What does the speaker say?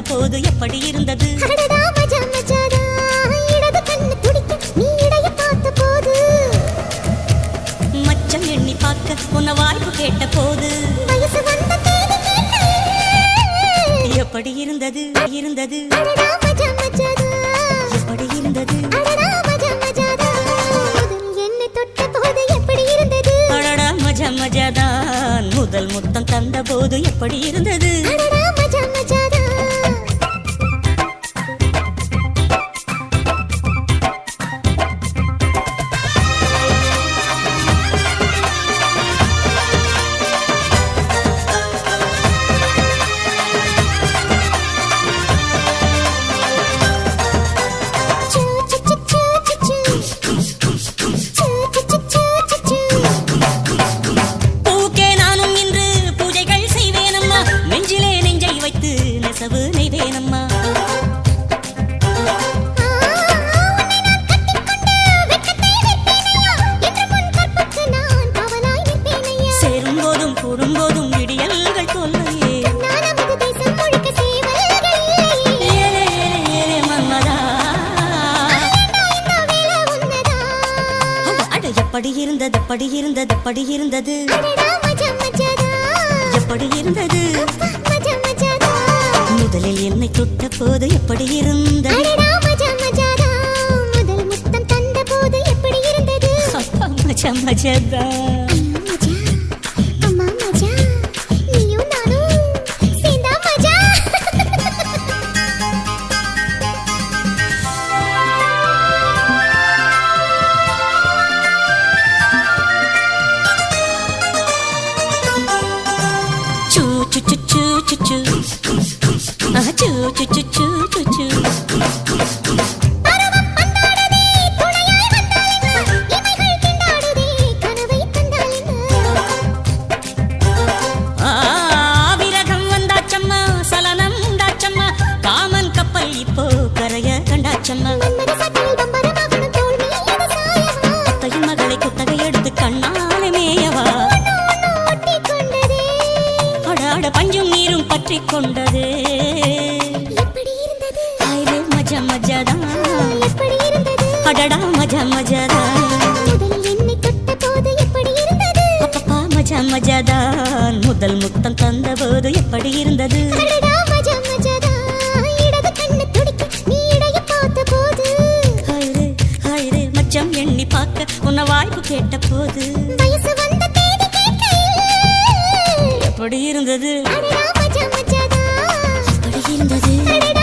போது எப்படி இருந்தது? மச்சம் எண்ணி பார்க்க உன்ன வாய்ப்பு கேட்ட போது எப்படி இருந்தது? இருந்தது எப்படி இருந்தது? அடடா மஜா மஜாதான் முதல் முத்தம் தந்த போது எப்படி இருந்தது? எப்படி இருந்தது? எப்படி இருந்தது? எப்படி இருந்தது? எப்படி இருந்தது? முதலில் என்னை தொட்ட போது எப்படி இருந்தது? முதல் முத்தம் தந்த போது எப்படி இருந்தது? மஜா மஜாதா மகளை குத்தகை எடுத்து கண்ணாலே மேயவா அடாட பஞ்சும் நீரும் பற்றி கொண்டது மஜா மஜாதான் அடடா மஜா மஜாதான் அப்பப்பா மஜா மஜாதான் முதல் முத்தம் தந்த போது எப்படி இருந்தது? மச்சம் எண்ணி பார்க்க உன்ன வாய்ப்பு கேட்ட போது எப்படி இருந்தது? எப்படி இருந்தது?